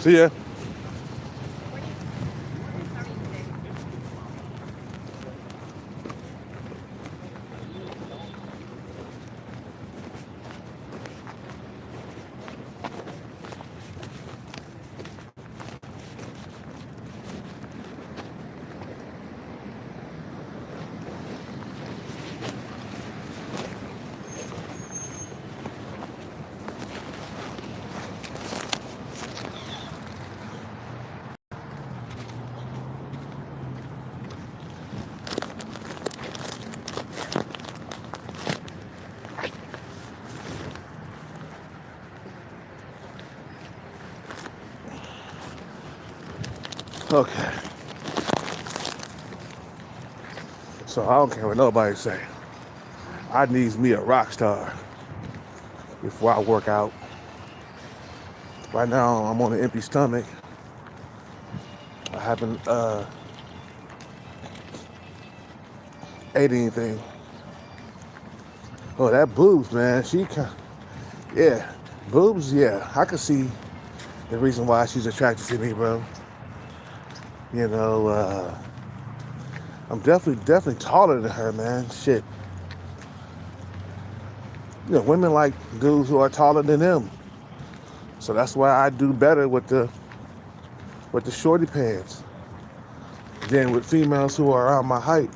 See ya. Okay. So I don't care what nobody say. I needs me a rock star before I work out. Right now I'm on an empty stomach. I haven't ate anything. Oh, that boobs, man. Yeah, boobs. Yeah, I can see the reason why she's attracted to me, bro. You know, I'm definitely taller than her, man. Shit. You know, women like dudes who are taller than them. So that's why I do better with the shorty pants than with females who are around my height.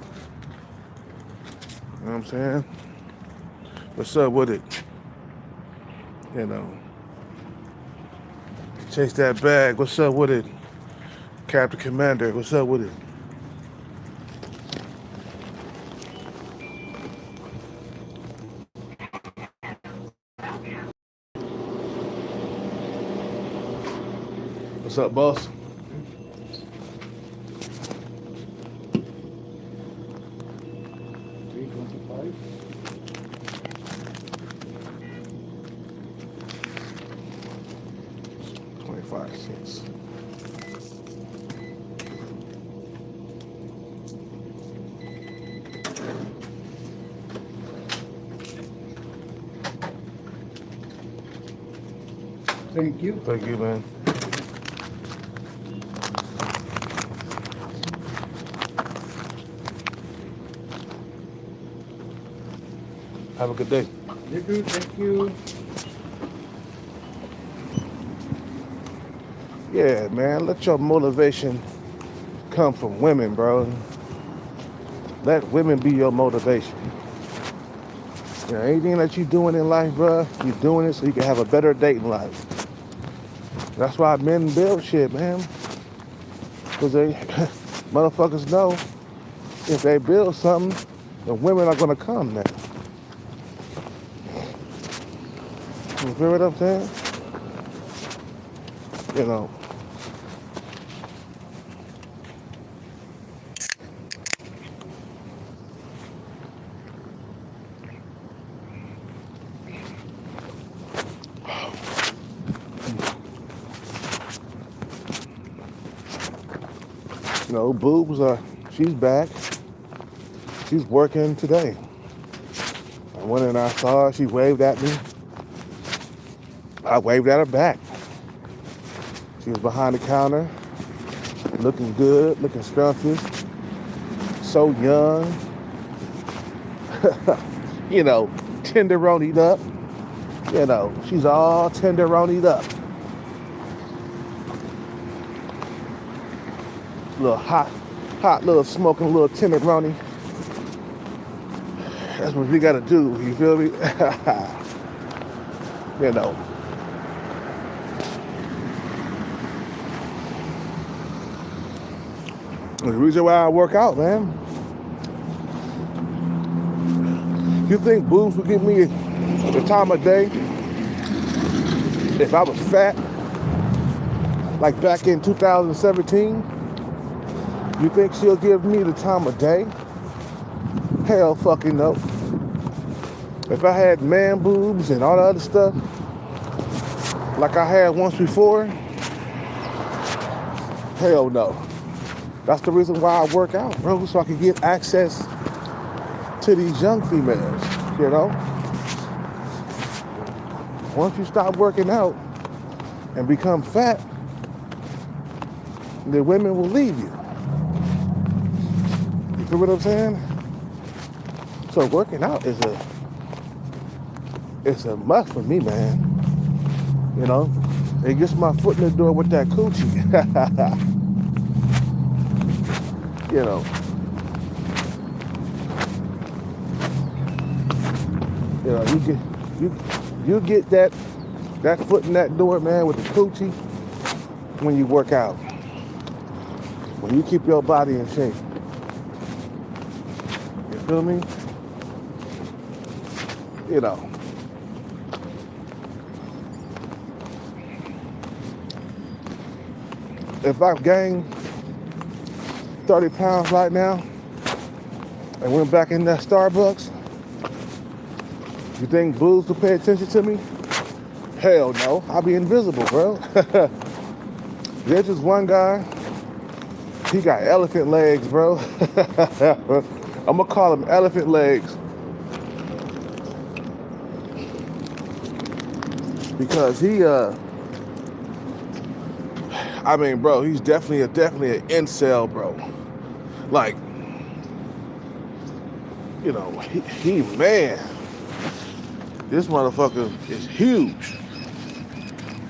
You know what I'm saying? What's up with it? You know, chase that bag. What's up with it? Captain Commander, what's up with it? What's up, boss? $3.25. 25 cents. Thank you. Thank you, man. Have a good day. You too. Thank you. Yeah, man. Let your motivation come from women, bro. Let women be your motivation. You know, anything that you're doing in life, bro, you're doing it so you can have a better dating life. That's why men build shit, man. Because they, motherfuckers know if they build something, the women are going to come now. You feel what I'm saying? You know. You know, boobs she's back. She's working today. I went and I saw her, she waved at me. I waved at her back. She was behind the counter, looking good, looking scrumptious, so young. You know, tenderonied up. You know, she's all tenderonied up. Little hot little smoking little tenderoni. That's what we gotta do, you feel me? You know. The reason why I work out, man. You think boobs would give me the time of day if I was fat? Like back in 2017? You think she'll give me the time of day? Hell fucking no. If I had man boobs and all the other stuff like I had once before, hell no. That's the reason why I work out, bro, so I can get access to these young females, you know? Once you stop working out and become fat, the women will leave you. You feel what I'm saying? So working out is a must for me, man. You know? It gets my foot in the door with that coochie. You know. You know, you get that foot in that door, man, with the coochie when you work out. When you keep your body in shape. You feel me? You know. If I gain 30 pounds right now and went back in that Starbucks, you think boobs will pay attention to me? Hell no. I'll be invisible, bro. There's just one guy. He got elephant legs, bro. I'm gonna call him elephant legs because I mean, bro, he's definitely an incel, bro. Like, you know, he man, this motherfucker is huge.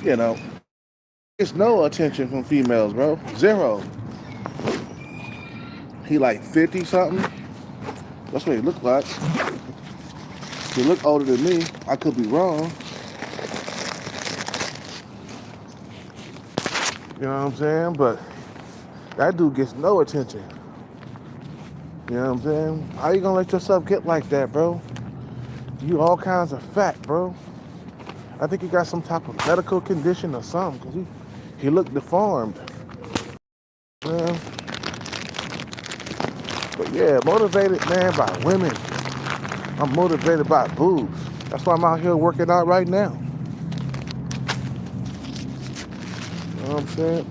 You know, it's no attention from females, bro. Zero. He like 50 something. That's what he looked like. He look older than me. I could be wrong. You know what I'm saying? But that dude gets no attention. You know what I'm saying? How you gonna let yourself get like that, bro? You all kinds of fat, bro. I think he got some type of medical condition or something, because he looked deformed. Yeah. But yeah, motivated, man, by women. I'm motivated by boobs. That's why I'm out here working out right now. You know what I'm saying?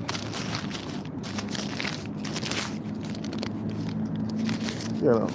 You know.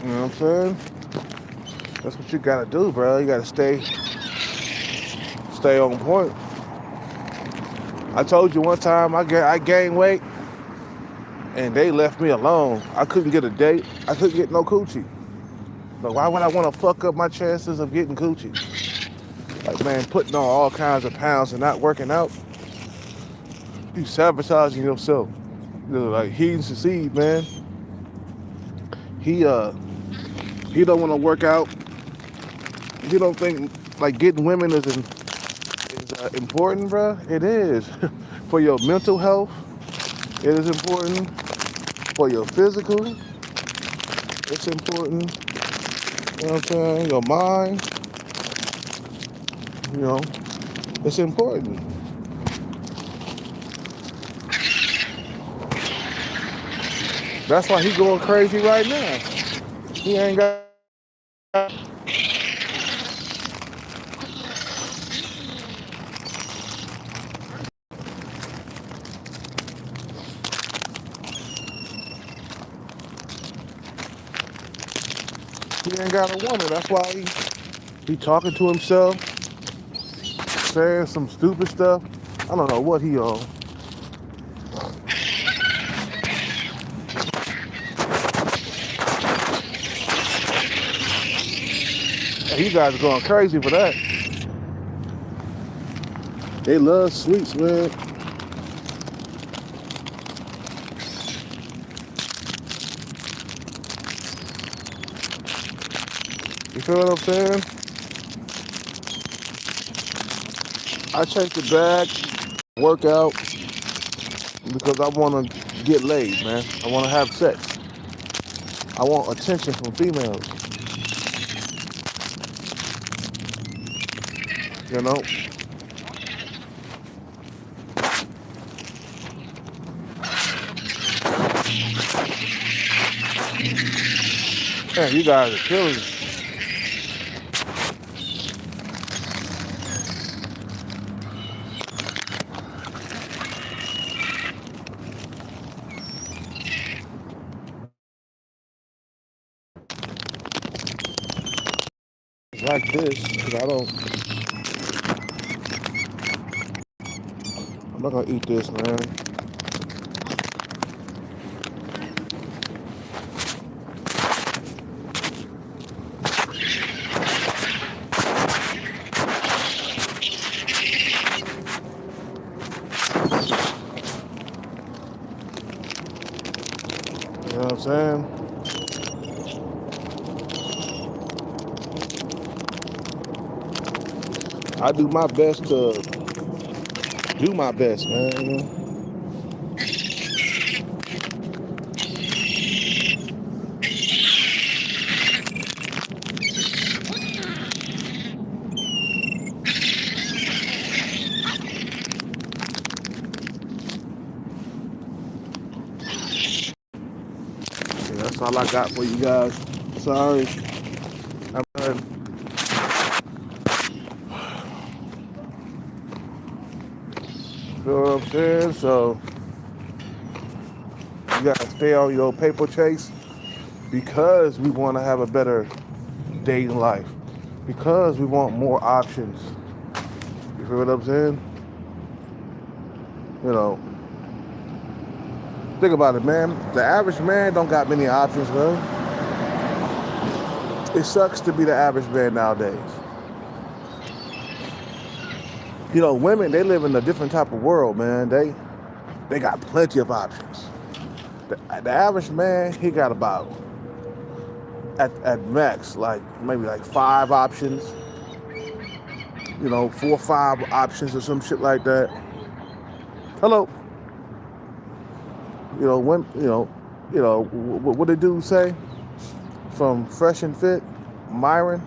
You know what I'm saying? That's what you gotta do, bro. You gotta stay on point. I told you one time I gained weight and they left me alone. I couldn't get a date. I couldn't get no coochie. But why would I want to fuck up my chances of getting coochie? Like, man, putting on all kinds of pounds and not working out, you sabotaging yourself. You know, like, he succeed, man. He don't want to work out. He don't think like getting women is important, bro. It is for your mental health. It is important for your physical. It's important. You know what I'm saying? Your mind. You know, it's important. That's why he going crazy right now. He ain't got. He ain't got a woman. That's why he talking to himself, saying some stupid stuff. I don't know what he on. You guys are going crazy for that. They love sweets, man. You feel what I'm saying? I chase the bag, work out, because I want to get laid, man. I want to have sex. I want attention from females. You know? Man, you guys are killing me. It's like this, because I'm not gonna eat this, man. You know what I'm saying? I do my best to do my best, man. You know? Yeah, that's all I got for you guys. Sorry. I'm done. You know what I'm saying? So you gotta stay on your paper chase because we want to have a better dating life. Because we want more options. You feel what I'm saying? You know, think about it, man. The average man don't got many options, bro. It sucks to be the average man nowadays. You know, women, they live in a different type of world, man. They got plenty of options. The average man, he got about at max like maybe like 5 options. You know, 4 or 5 options or some shit like that. Hello. You know when what did dude say from Fresh and Fit, Myron?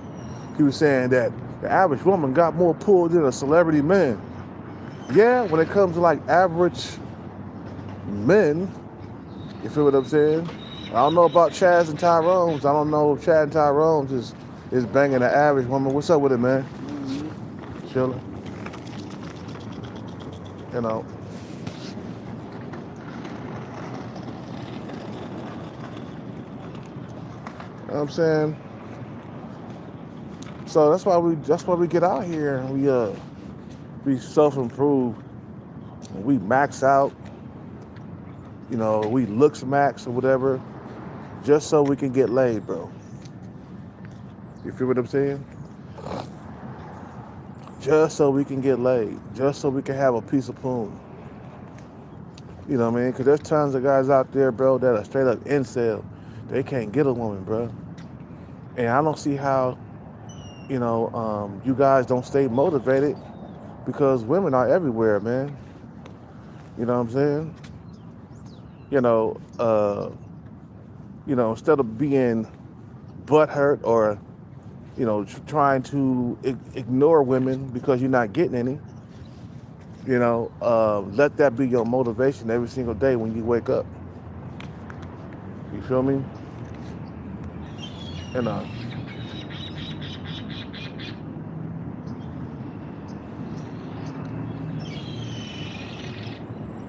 He was saying that the average woman got more pull than a celebrity man. Yeah, when it comes to like average men, you feel what I'm saying? I don't know about Chaz and Tyrone's. I don't know if Chad and Tyrone's is banging the average woman. What's up with it, man? Chilling. You know. You know what I'm saying? So that's why we get out here and we self-improve. We max out, you know, we looks max or whatever, just so we can get laid, bro. You feel what I'm saying? Just so we can get laid. Just so we can have a piece of poon. You know what I mean? Because there's tons of guys out there, bro, that are straight up incel. They can't get a woman, bro. And I don't see how, you guys don't stay motivated because women are everywhere, man. You know what I'm saying? Instead of being butthurt or, trying to ignore women because you're not getting any, let that be your motivation every single day when you wake up. You feel me? You know.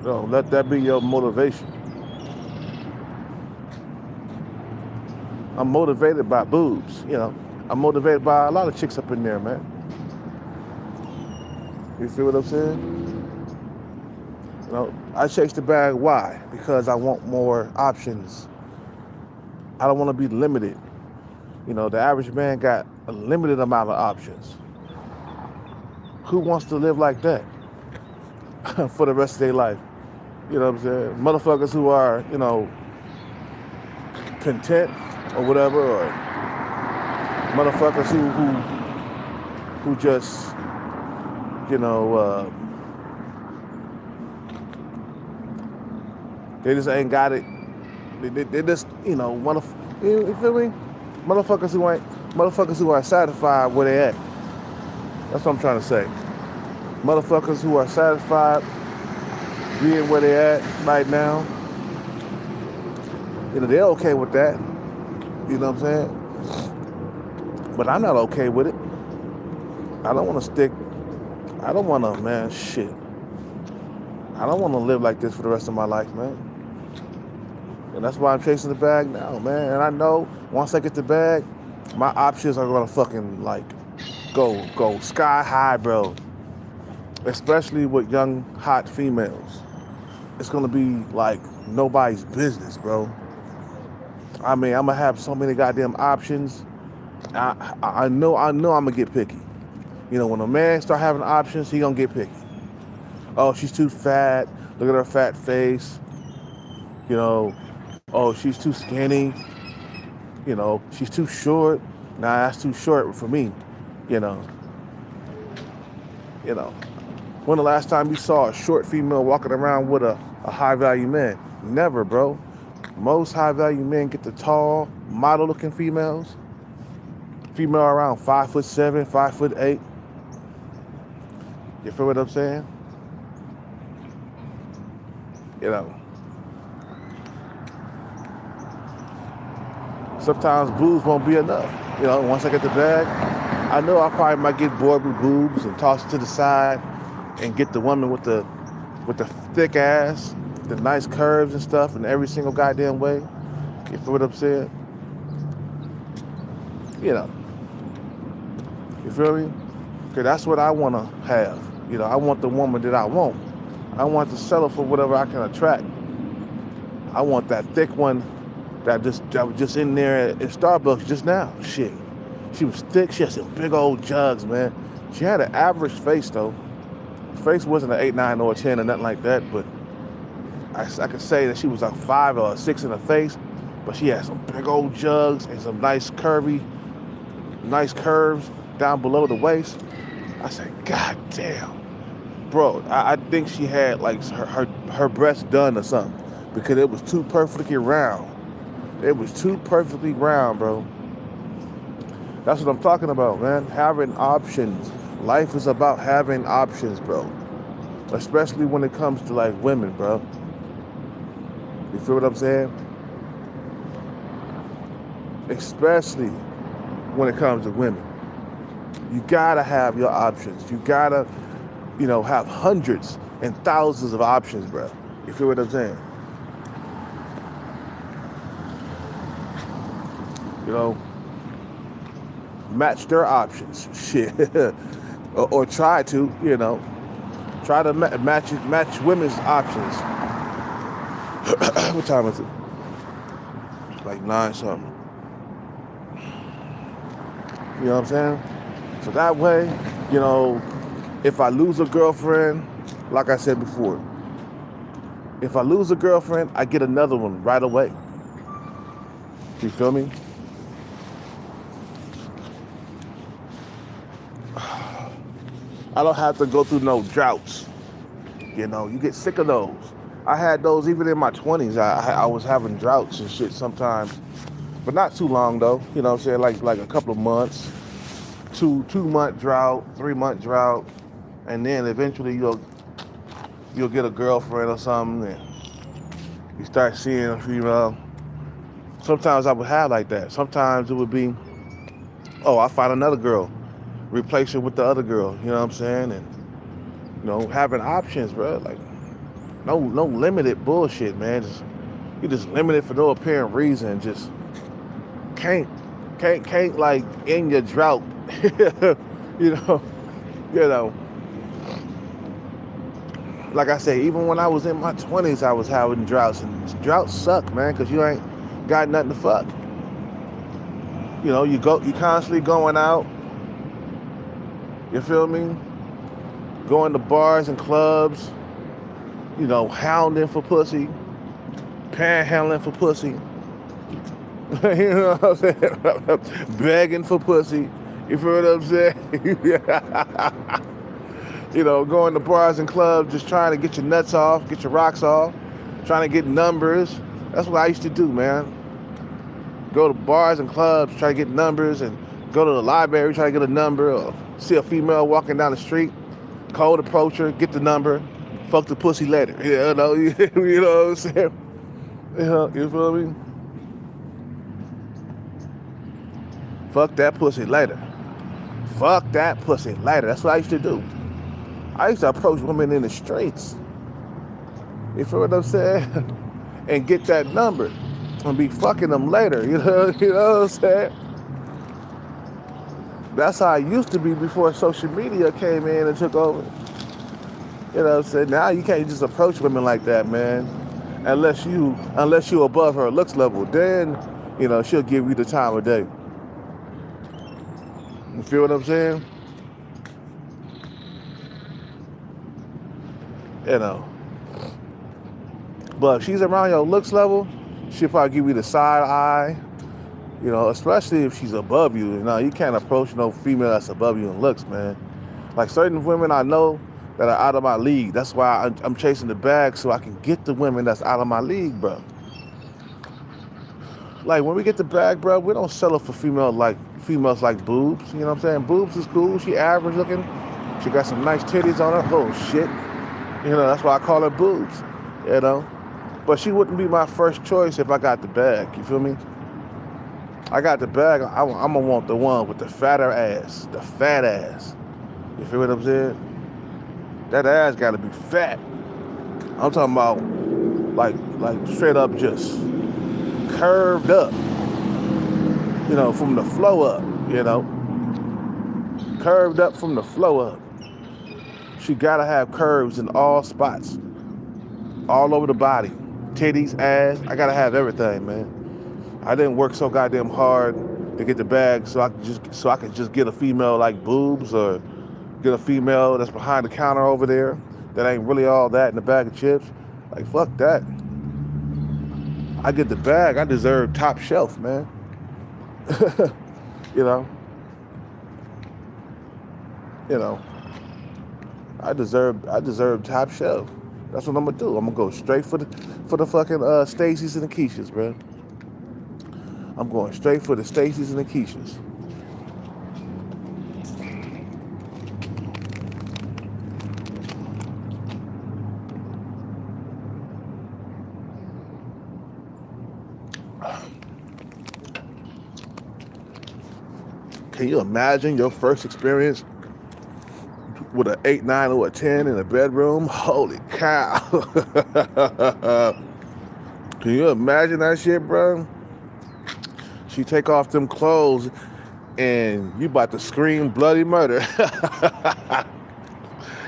So let that be your motivation. I'm motivated by boobs, I'm motivated by a lot of chicks up in there, man. You feel what I'm saying? I chase the bag. Why? Because I want more options. I don't want to be limited. The average man got a limited amount of options. Who wants to live like that for the rest of their life? You know what I'm saying? Motherfuckers who are, content or whatever, or motherfuckers who just, they just ain't got it. They just, want to, you feel me? Motherfuckers who are satisfied where they at. That's what I'm trying to say. Motherfuckers who are satisfied being where they at right now. They're okay with that. You know what I'm saying? But I'm not okay with it. I don't want to stick. I don't want to, man, shit. I don't want to live like this for the rest of my life, man. And that's why I'm chasing the bag now, man. And I know once I get the bag, my options are gonna fucking like go sky high, bro. Especially with young, hot females. It's gonna be like nobody's business, bro. I mean, I'm gonna have so many goddamn options. I know I'm gonna get picky. You know, when a man start having options, he gonna get picky. Oh, she's too fat. Look at her fat face. You know, oh, she's too skinny. You know, she's too short. Nah, that's too short for me. You know. You know. When the last time you saw a short female walking around with a high value man? Never, bro. Most high value men get the tall, model looking females. Female around 5'7", 5'8". You feel what I'm saying? You know. Sometimes boobs won't be enough. You know, once I get the bag, I know I probably might get bored with boobs and toss it to the side and get the woman with the thick ass, the nice curves and stuff in every single goddamn way. You feel what I'm saying? You know. You feel me? Okay, that's what I want to have. You know, I want the woman that I want. I want to settle for whatever I can attract. I want that thick one that was just in there at Starbucks just now. Shit. She was thick. She had some big old jugs, man. She had an average face, though. Face wasn't an 8, 9, or a 10 or nothing like that, but I could say that she was a 5 or a 6 in the face, but she had some big old jugs and some nice curves down below the waist. I said, God damn. Bro, I think she had like her breasts done or something because it was too perfectly round. It was too perfectly round, bro. That's what I'm talking about, man. Having options. Life is about having options, bro. Especially when it comes to like women, bro. You feel what I'm saying? Especially when it comes to women. You gotta have your options. You gotta, you know, have hundreds and thousands of options, bro. You feel what I'm saying? You know, match their options, shit, or try to, you know, try to match women's options. What time is it? Like 9 something. You know what I'm saying? So that way, you know, if I lose a girlfriend, like I said before, if I lose a girlfriend, I get another one right away. You feel me? I don't have to go through no droughts. You know, you get sick of those. I had those even in my 20s. I was having droughts and shit sometimes, but not too long though. You know what I'm saying? Like a couple of months, 2-month drought, 3-month drought, and then eventually you'll get a girlfriend or something, and you start seeing a female. Sometimes I would have like that. Sometimes it would be, oh, I find another girl, replace her with the other girl. You know what I'm saying? And you know, having options, bro. Like no limited bullshit, man. You just limited for no apparent reason. Just can't like end your drought. you know. Like I say, even when I was in my 20s, I was having droughts, and droughts suck, man, because you ain't got nothing to fuck. You know, you constantly going out. You feel me? Going to bars and clubs. You know, hounding for pussy, panhandling for pussy. You know what I'm saying? Begging for pussy. You feel what I'm saying? You know, going to bars and clubs, just trying to get your nuts off, get your rocks off, trying to get numbers. That's what I used to do, man. Go to bars and clubs, try to get numbers, and go to the library, try to get a number, or see a female walking down the street, cold approach her, get the number, fuck the pussy later. You know, you know what I'm saying? You know, you feel me? Fuck that pussy later. Fuck that pussy later. That's what I used to do. I used to approach women in the streets. You feel what I'm saying? And get that number and be fucking them later. You know what I'm saying? That's how I used to be before social media came in and took over. You know what I'm saying? Now you can't just approach women like that, man. Unless you above her looks level, then she'll give you the time of day. You feel what I'm saying? But if she's around your looks level, she'll probably give you the side eye. Especially if she's above you. You can't approach no female that's above you in looks, man. Like certain women I know that are out of my league. That's why I'm chasing the bag so I can get the women that's out of my league, bro. Like when we get the bag, bro, we don't settle for females like boobs. You know what I'm saying? Boobs is cool. She average looking. She got some nice titties on her. Oh shit. That's why I call her boobs. But she wouldn't be my first choice if I got the bag. You feel me? I got the bag. I'm gonna want the one with the fatter ass, the fat ass. You feel what I'm saying? That ass gotta be fat. I'm talking about like straight up just curved up. From the flow up. Curved up from the flow up. She gotta have curves in all spots, all over the body, titties, ass. I gotta have everything, man. I didn't work so goddamn hard to get the bag so I could just get a female like boobs or get a female that's behind the counter over there that ain't really all that in the bag of chips. Like fuck that. I get the bag. I deserve top shelf, man. I deserve top shelf. That's what I'm gonna do. I'm gonna go straight for the fucking Stacy's and the Keishas, bro. I'm going straight for the Stacy's and the Keishas. Can you imagine your first experience with an 8, 9, or a 10 in a bedroom? Holy cow. Can you imagine that shit, bro? She take off them clothes and you about to scream bloody murder.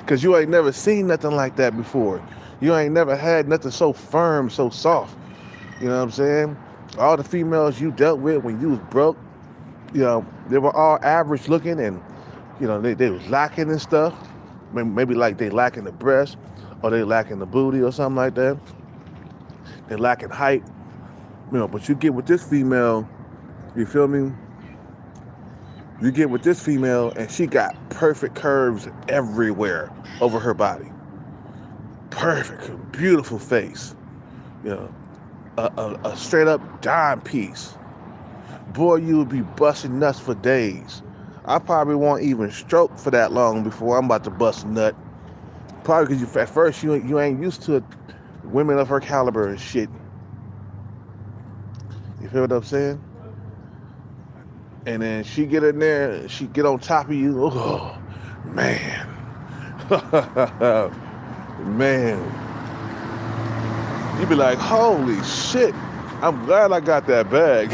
Cause you ain't never seen nothing like that before. You ain't never had nothing so firm, so soft. You know what I'm saying? All the females you dealt with when you was broke, they were all average looking and, they was lacking and stuff. Maybe like they lacking the breast or they lacking the booty or something like that. They lacking height. But you get with this female, you feel me? You get with this female and she got perfect curves everywhere over her body. Perfect, beautiful face. A straight up dime piece. Boy, you would be busting nuts for days. I probably won't even stroke for that long before I'm about to bust a nut. Probably because at first you ain't used to women of her caliber and shit. You feel what I'm saying? And then she get in there, she get on top of you. Oh, man. Man. You be like, holy shit. I'm glad I got that bag.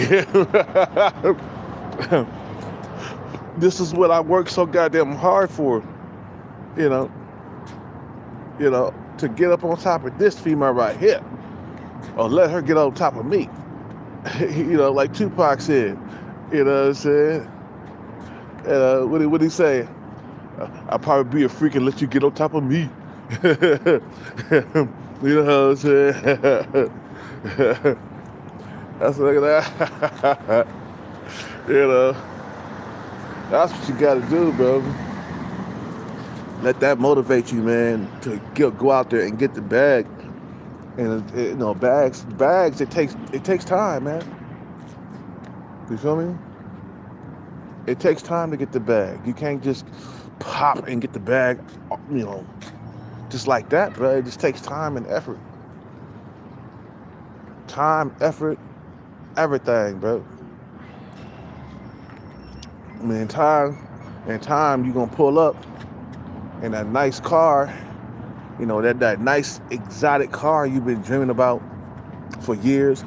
This is what I worked so goddamn hard for. To get up on top of this female right here. Or let her get on top of me. Like Tupac said. You know what I'm saying? What he say? I'll probably be a freak and let you get on top of me. You know what I'm saying? That's look at that. That's what you gotta do, bro. Let that motivate you, man, to go out there and get the bag. And bags. It takes time, man. You feel me? It takes time to get the bag. You can't just pop and get the bag, just like that, bro. It just takes time and effort. Time, effort, everything, bro. I mean, in time, you're gonna pull up in that nice car, that nice exotic car you've been dreaming about for years,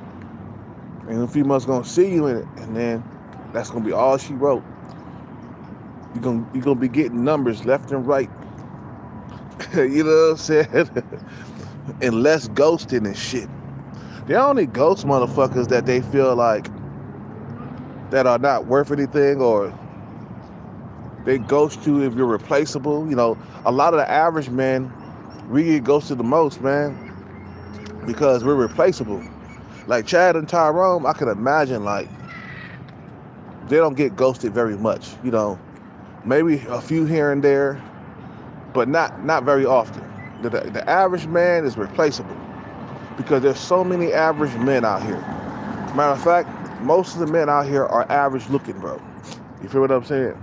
and the female's gonna see you in it, and then that's gonna be all she wrote. You're gonna be getting numbers left and right. You know what I'm saying? And less ghosting and shit. The only ghost motherfuckers that they feel like that are not worth anything, or they ghost you if you're replaceable. A lot of the average men, we get ghosted the most, man, because we're replaceable. Like Chad and Tyrone, I can imagine, like, they don't get ghosted very much. Maybe a few here and there, but not very often. The average man is replaceable because there's so many average men out here. Matter of fact, most of the men out here are average looking, bro. You feel what I'm saying?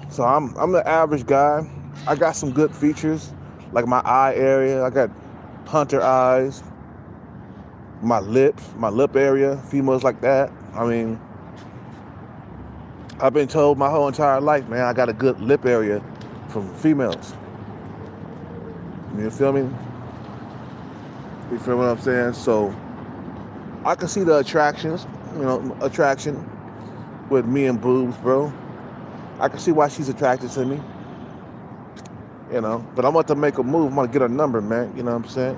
So I'm the average guy. I got some good features, like my eye area. I got hunter eyes. My lip area. Females like that. I mean, I've been told my whole entire life, man, I got a good lip area from females. You feel me? You feel what I'm saying? So I can see the attraction with me and boobs, bro. I can see why she's attracted to me. But I'm about to make a move. I'm gonna get her number, man. You know what I'm saying?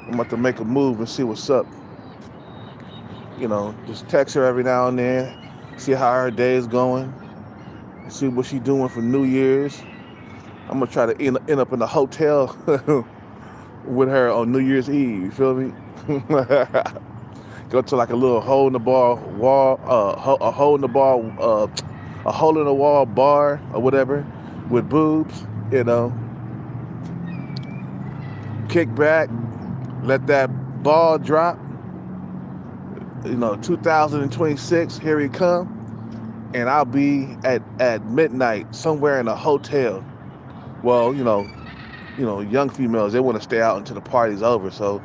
I'm about to make a move and see what's up. Just text her every now and then, see how her day is going, see what she's doing for New Year's. I'm gonna try to end up in a hotel with her on New Year's Eve. You feel me? Go to like a little hole in the wall, a hole in the wall bar or whatever with boobs. Kick back, let that ball drop. 2026, here he come, and I'll be at midnight somewhere in a hotel. Well, young females, they want to stay out until the party's over, so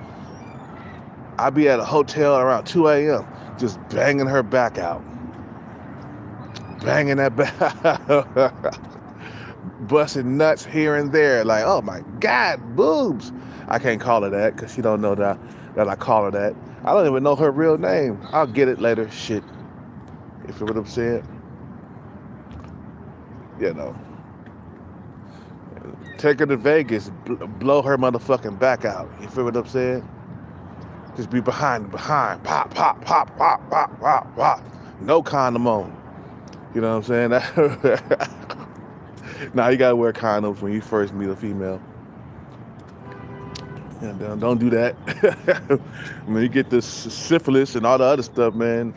I'll be at a hotel around 2 a.m. just banging her back out. Banging that back. Busting nuts here and there, like, oh my God, boobs. I can't call her that because she don't know that I call her that. I don't even know her real name. I'll get it later. Shit. You feel what I'm saying? Take her to Vegas, blow her motherfucking back out. You feel what I'm saying? Just be behind, pop, pop, pop, pop, pop, pop, pop. No condom on. You know what I'm saying? Nah, you gotta wear condoms when you first meet a female. And don't do that. When you get the syphilis and all the other stuff, man,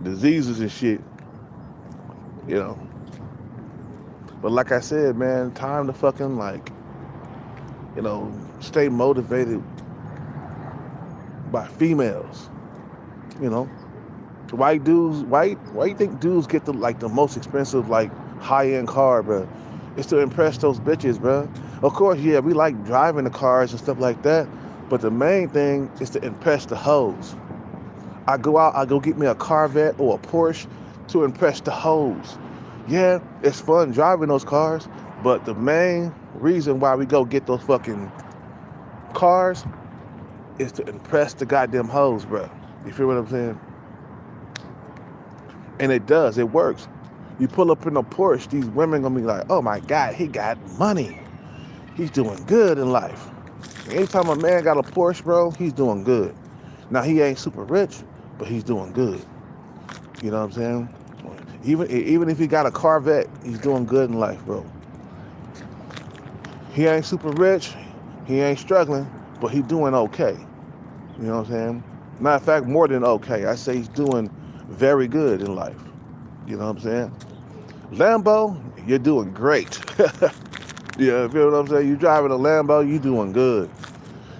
diseases and shit. But like I said, man, time to fucking stay motivated by females. Why you think dudes get the most expensive, high-end car, bro? It's to impress those bitches, bro. Of course, yeah, we like driving the cars and stuff like that, but the main thing is to impress the hoes. I go get me a Corvette or a Porsche to impress the hoes. Yeah, it's fun driving those cars, but the main reason why we go get those fucking cars is to impress the goddamn hoes, bro. You feel what I'm saying? And it does. It works. You pull up in a Porsche, these women gonna be like, oh my God, he got money. He's doing good in life. Anytime a man got a Porsche, bro, he's doing good. Now, he ain't super rich, but he's doing good. You know what I'm saying? Even if he got a Corvette, he's doing good in life, bro. He ain't super rich, he ain't struggling, but he's doing okay. You know what I'm saying? Matter of fact, more than okay. I say he's doing very good in life. You know what I'm saying? Lambo, you're doing great. Yeah, you feel what I'm saying? You driving a Lambo, you doing good.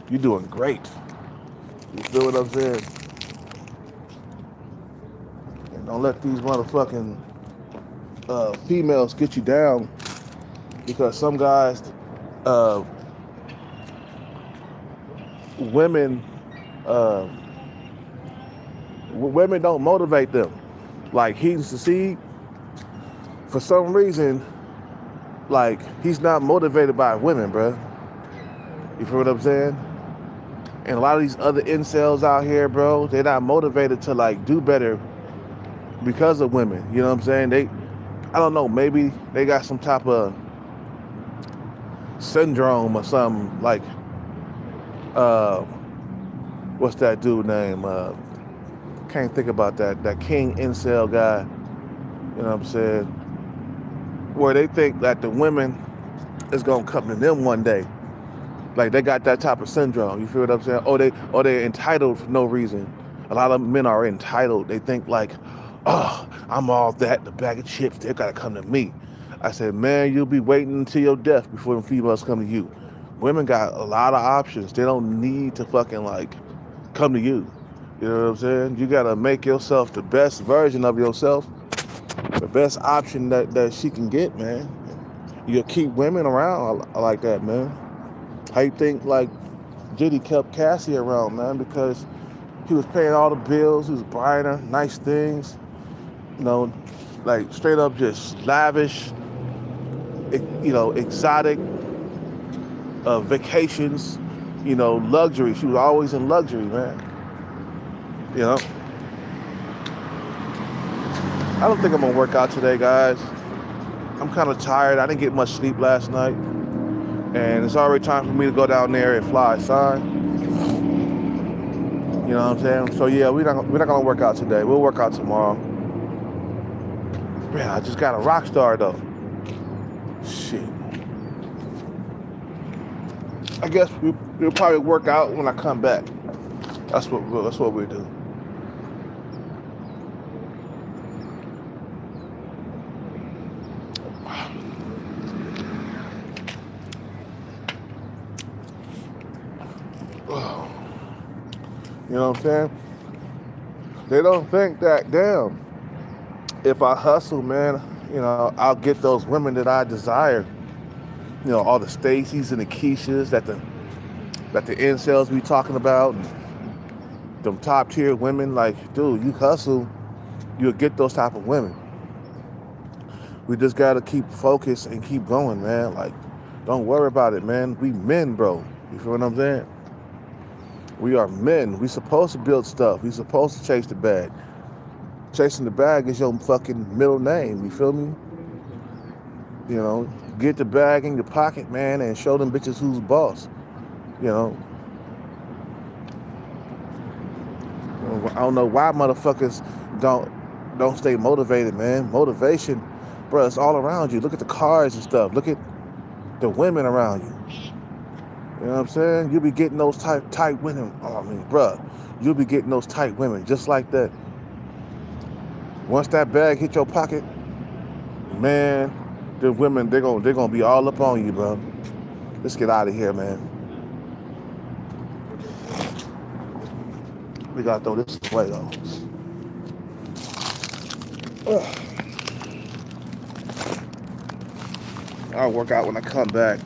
You doing great. You feel what I'm saying? And don't let these motherfucking females get you down, because some guys, women Women don't motivate them. Like he's succeed for some reason. Like he's not motivated by women, bro. You feel what I'm saying? And a lot of these other incels out here, bro, they're not motivated to like do better because of women. You know what I'm saying? I don't know, maybe they got some type of syndrome or something like, what's that dude name? Can't think about that King Incel guy. You know what I'm saying? Where they think that the women is gonna come to them one day. Like they got that type of syndrome. You feel what I'm saying? They're entitled for no reason. A lot of men are entitled. They think like, oh, I'm all that, the bag of chips, they gotta come to me. I said, man, you'll be waiting until your death before the females come to you. Women got a lot of options. They don't need to fucking like come to you. You know what I'm saying? You gotta make yourself the best version of yourself, the best option that she can get, man. You keep women around like that, man. How you think like Diddy kept Cassie around, man? Because he was paying all the bills, he was buying her nice things, you know, like straight up just lavish, you know, exotic vacations, you know, luxury. She was always in luxury, man. You know, I don't think I'm gonna work out today, guys. I'm kind of tired. I didn't get much sleep last night, and it's already time for me to go down there and fly a sign. You know what I'm saying? So yeah, we're not gonna work out today. We'll work out tomorrow. Man, I just got a rock star though. Shit. I guess we'll probably work out when I come back. That's what we'll do. You know what I'm saying? They don't think that, damn, if I hustle, man, you know, I'll get those women that I desire. You know, all the Stacys and the Keishas that the incels be talking about, and them top tier women. Like, dude, you hustle, you'll get those type of women. We just gotta keep focused and keep going, man. Like, don't worry about it, man. We men, bro. You feel what I'm saying? We are men. We supposed to build stuff. We supposed to chase the bag. Chasing the bag is your fucking middle name. You feel me? You know, get the bag in your pocket, man, and show them bitches who's boss. You know. I don't know why motherfuckers don't stay motivated, man. Motivation, bro, it's all around you. Look at the cars and stuff. Look at the women around you. You know what I'm saying? You'll be getting those tight women. Oh, I mean, bruh, you'll be getting those tight women just like that. Once that bag hit your pocket, man, the women, they're gonna be all up on you, bro. Let's get out of here, man. We gotta throw this away, though. Ugh. I'll work out when I come back.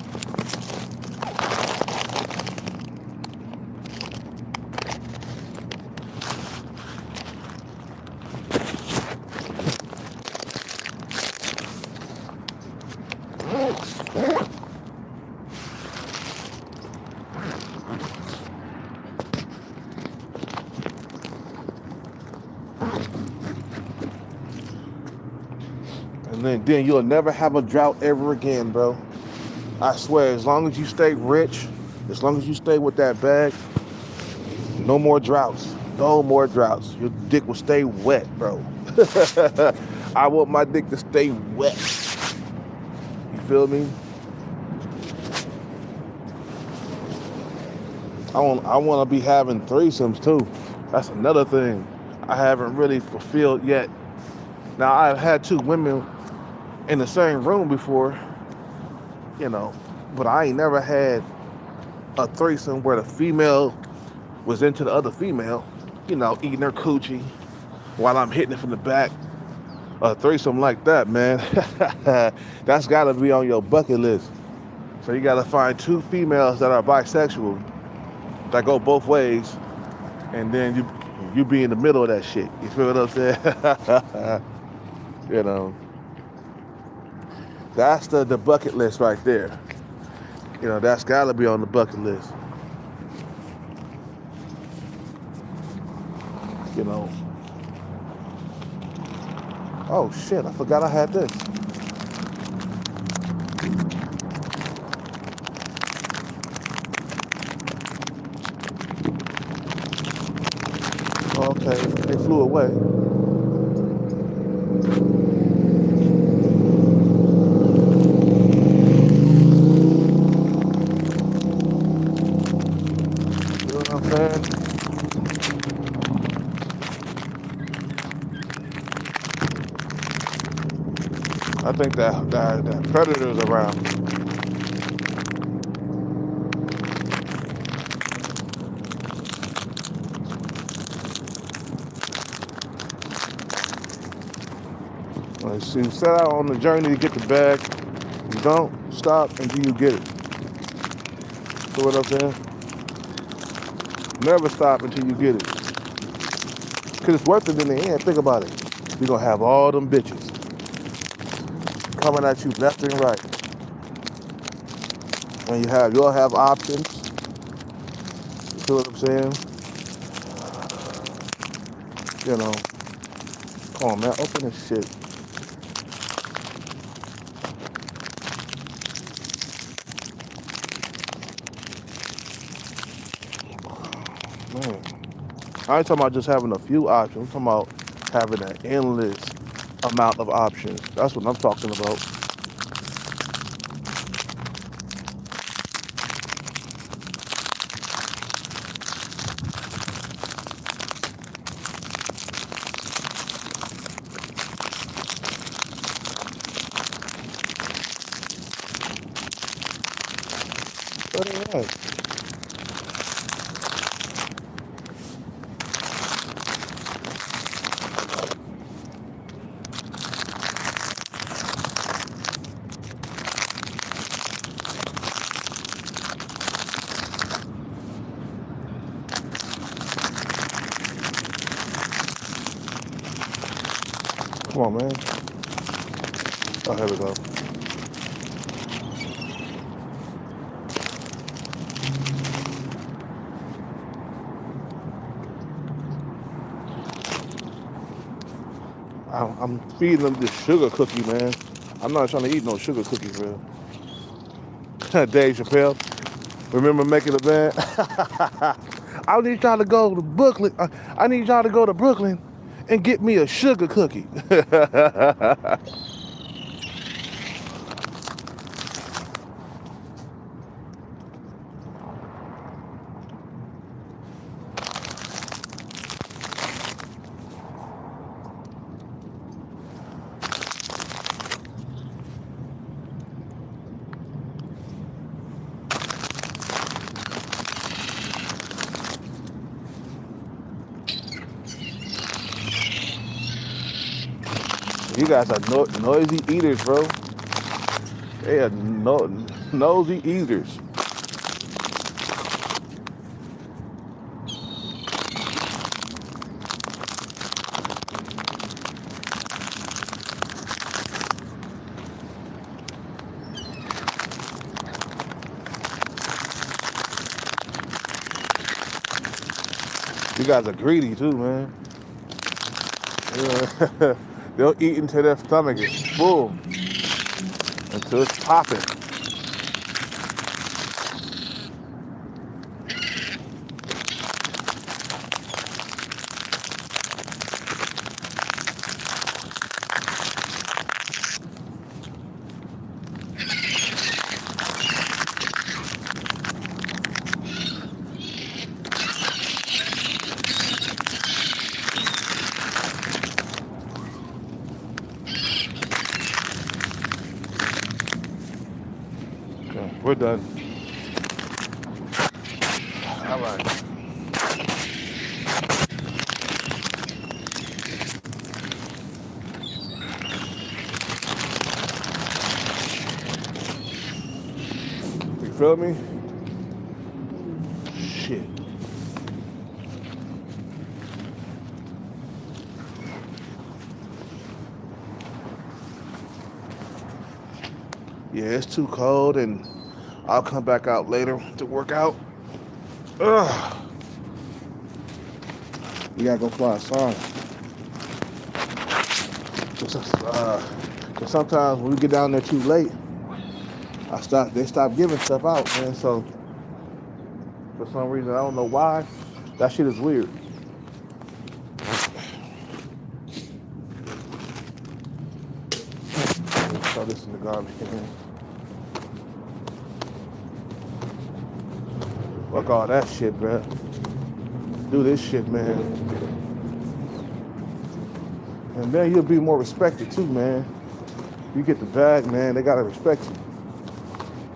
And then you'll never have a drought ever again, bro. I swear, as long as you stay rich, as long as you stay with that bag, no more droughts. No more droughts. Your dick will stay wet, bro. I want my dick to stay wet. You feel me? I want to be having threesomes too. That's another thing I haven't really fulfilled yet. Now, I've had two women in the same room before, you know, but I ain't never had a threesome where the female was into the other female, you know, eating her coochie while I'm hitting it from the back. A threesome like that, man, that's gotta be on your bucket list. So you gotta find two females that are bisexual, that go both ways, and then You be in the middle of that shit. You feel what I'm saying? You know, that's the bucket list right there. You know, that's gotta be on the bucket list. You know. Oh shit, I forgot I had this. Okay, they flew away. You know what I'm saying? I think that predator's around. Like, so you set out on the journey to get the bag. You don't stop until you get it. See what I'm saying? Never stop until you get it. Cause it's worth it in the end. Think about it. You're gonna have all them bitches coming at you left and right. And you'll have options. You see what I'm saying? You know. Come on, man. Open this shit. Man. I ain't talking about just having a few options. I'm talking about having an endless amount of options. That's what I'm talking about. But all right. Come on, man. Oh, here we go. I'm feeding them this sugar cookie, man. I'm not trying to eat no sugar cookie, bro. Dave Chappelle, remember making a band? I need y'all to go to Brooklyn. I need y'all to go to Brooklyn and get me a sugar cookie. You guys are noisy eaters, bro. They are nosy eaters. You guys are greedy too, man. Yeah. They'll eat until their stomach is full, until it's popping. Okay, we're done. All right. You feel me? Shit. Yeah, it's too cold, and I'll come back out later to work out. Ugh. We gotta go fly a song. Cause sometimes when we get down there too late, they stop giving stuff out, man. So for some reason, I don't know why, that shit is weird. Throw this in the garbage can. Fuck all that shit, bro. Do this shit, man. And then you'll be more respected too, man. You get the bag, man, they gotta respect you.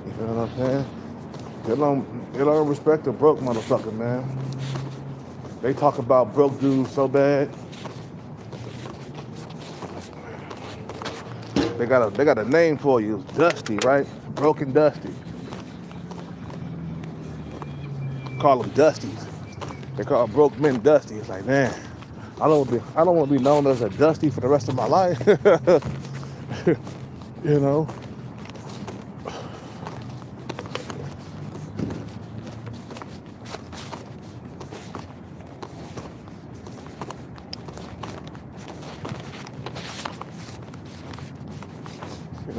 You know what I'm saying? They don't respect a broke motherfucker, man. They talk about broke dudes so bad. They got a name for you, Dusty, right? Broken Dusty. Call them Dusties. They call broke men Dusty. It's like, man, I don't want to be known as a Dusty for the rest of my life. You know.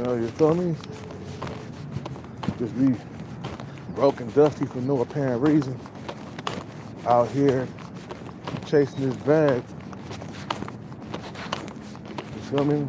You feel me? Just be broken Dusty for no apparent reason. Out here chasing this bag. You feel me?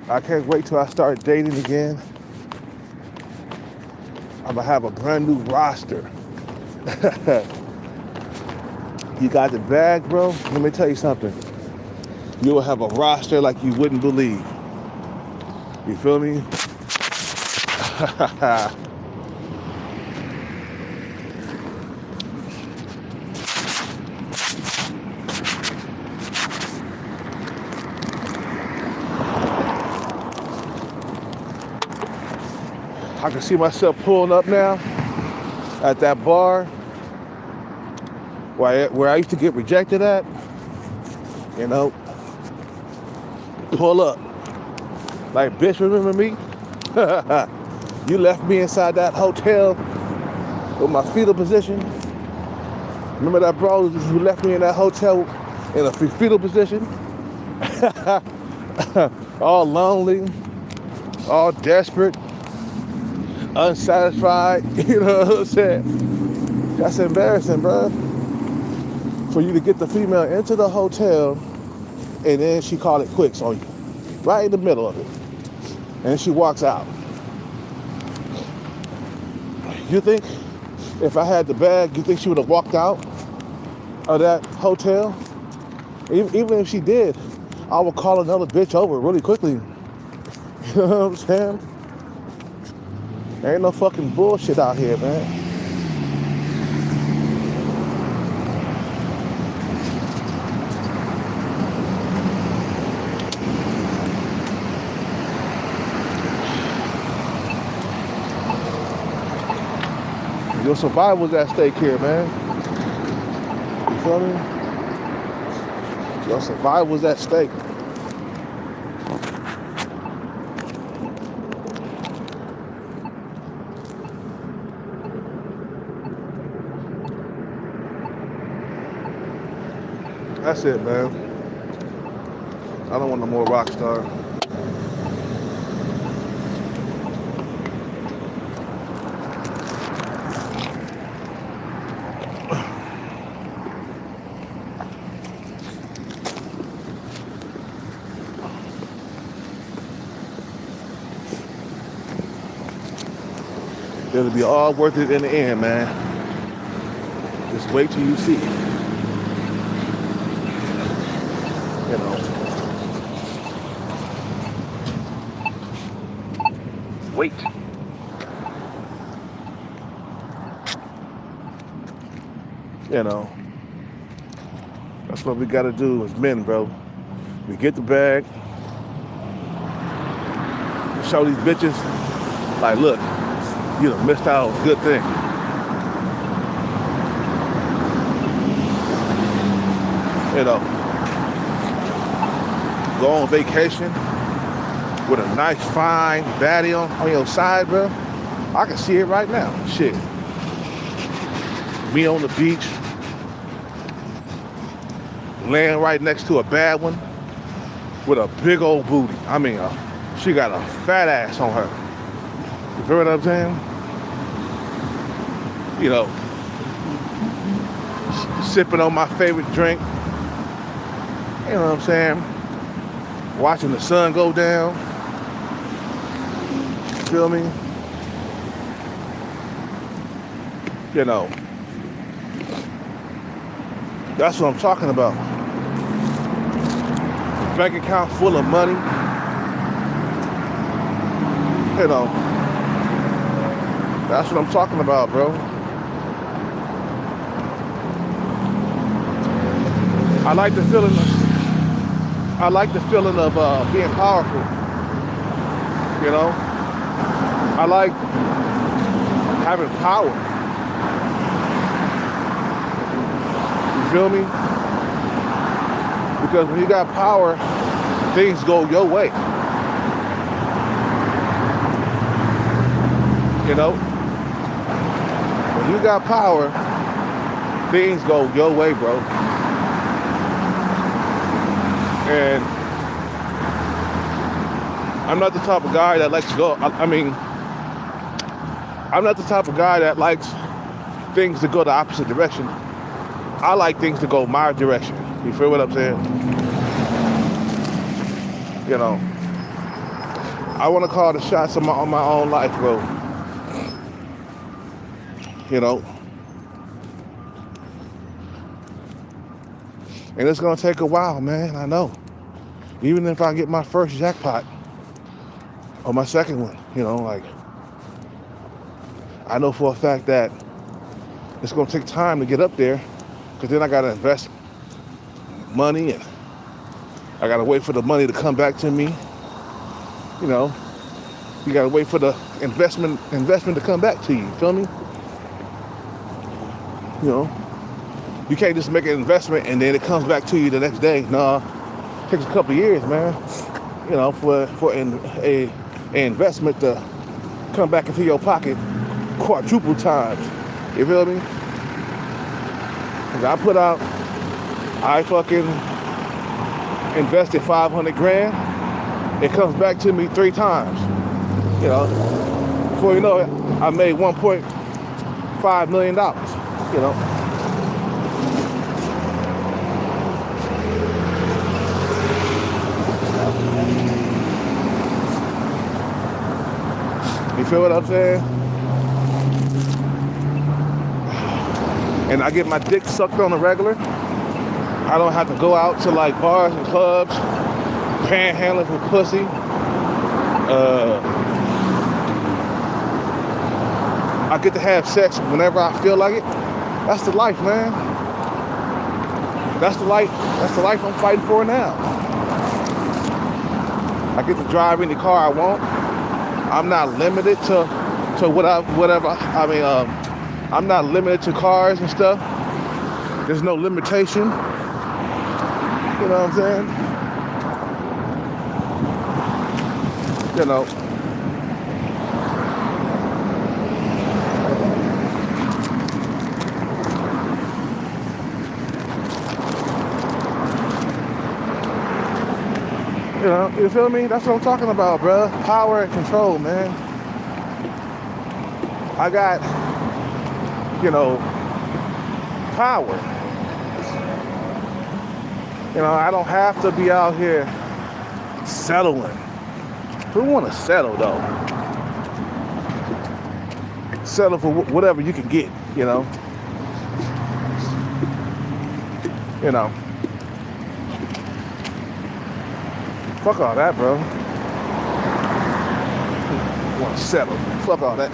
I can't wait till I start dating again. I'm gonna have a brand new roster. You got the bag, bro? Let me tell you something. You will have a roster like you wouldn't believe. You feel me? I can see myself pulling up now at that bar where I used to get rejected at. You know, pull up. Like, bitch, remember me? You left me inside that hotel with my fetal position. Remember that bro who left me in that hotel in a fetal position? All lonely, all desperate, unsatisfied, you know what I'm saying? That's embarrassing, bro. For you to get the female into the hotel and then she called it quits on you, right in the middle of it. And she walks out. You think if I had the bag, you think she would have walked out of that hotel? Even if she did, I would call another bitch over really quickly. You know what I'm saying? There ain't no fucking bullshit out here, man. Your survival's at stake here, man. You feel me? Your survival's at stake. That's it, man. I don't want no more rock star. It'll be all worth it in the end, man. Just wait till you see it. You know. Wait. You know. That's what we gotta do as men, bro. We get the bag. show these bitches, like, look, you done missed out on a good thing. You know, go on vacation with a nice, fine baddie on your side, bro. I can see it right now. Shit. Me on the beach, laying right next to a bad one with a big old booty. I mean, she got a fat ass on her. You feel what I'm saying? You know, sipping on my favorite drink. You know what I'm saying? Watching the sun go down. Feel me? You know, that's what I'm talking about. Bank account full of money. You know, that's what I'm talking about, bro. I like the feeling of being powerful. You know, I like having power. You feel me? Because when you got power, things go your way. You know? When you got power, things go your way, bro. And I'm not the type of guy that likes to go, I'm not the type of guy that likes things to go the opposite direction. I like things to go my direction. You feel what I'm saying? You know, I want to call the shots on my own life, bro. You know, and it's gonna take a while, man. I know. Even if I get my first jackpot or my second one, you know, like, I know for a fact that it's gonna take time to get up there, because then I gotta invest money and I gotta wait for the money to come back to me. You know, you gotta wait for the investment to come back to you. Feel me? You know, you can't just make an investment and then it comes back to you the next day. Nah, it takes a couple of years, man. You know, for an investment to come back into your pocket quadruple times. You feel me? I fucking invested 500 grand. It comes back to me 3 times. You know, before you know it, I made $1.5 million. You know. You feel what I'm saying? And I get my dick sucked on the regular. I don't have to go out to like bars and clubs, panhandling for pussy. I get to have sex whenever I feel like it. That's the life, man. That's the life I'm fighting for now. I get to drive any car I want. I'm not limited to whatever. I'm not limited to cars and stuff. There's no limitation. You know what I'm saying? You know. You know, you feel me? That's what I'm talking about, bro. Power and control, man. I got, you know, power. You know, I don't have to be out here settling. Who want to settle, though? Settle for whatever you can get, you know? You know. Fuck all that, bro. Want to settle. Fuck all that.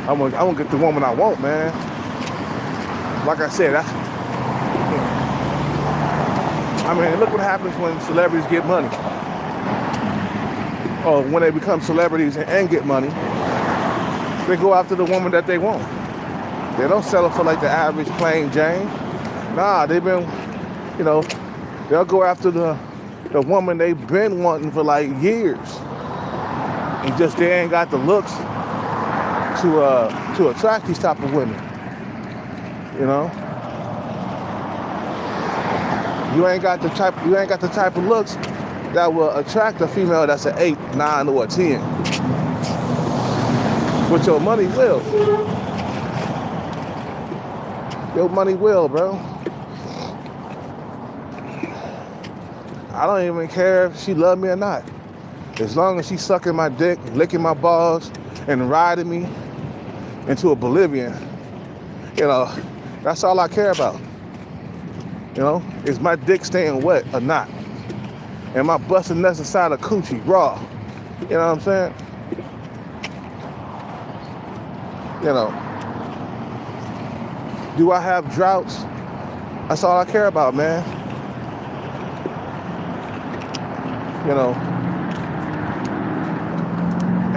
I'm gonna get the woman I want, man. Like I said, I mean, look what happens when celebrities get money. Or when they become celebrities and get money, they go after the woman that they want. They don't settle for like the average plain Jane. Nah, they've been, you know, they'll go after the woman they've been wanting for like years. And just they ain't got the looks to attract these type of women. You know? You ain't got the type of looks that will attract a female that's an 8, 9, or a 10. But your money will. Your money will, bro. I don't even care if she love me or not. As long as she sucking my dick, licking my balls, and riding me into oblivion, you know, that's all I care about. You know, is my dick staying wet or not? Am I busting nuts inside a coochie raw? You know what I'm saying? You know, do I have droughts? That's all I care about, man. You know,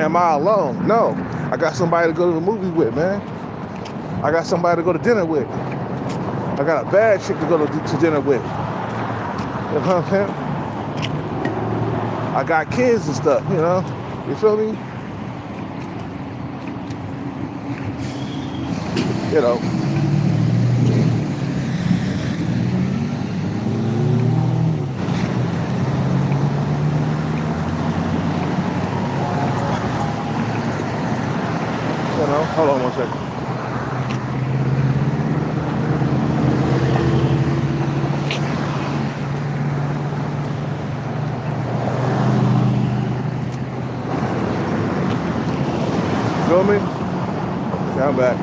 am I alone? No. I got somebody to go to the movie with, man. I got somebody to go to dinner with. I got a bad chick to go to dinner with. You know what I'm saying? I got kids and stuff, you know? You feel me? You know. You know, hold on one second. Feel me? Okay, I'm back.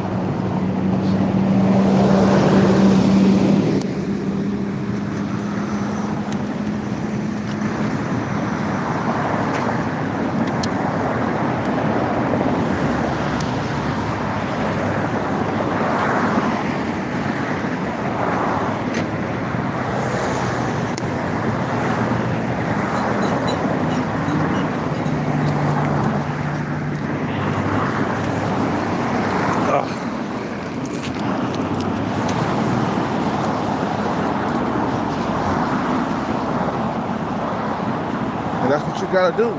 And that's what you gotta do.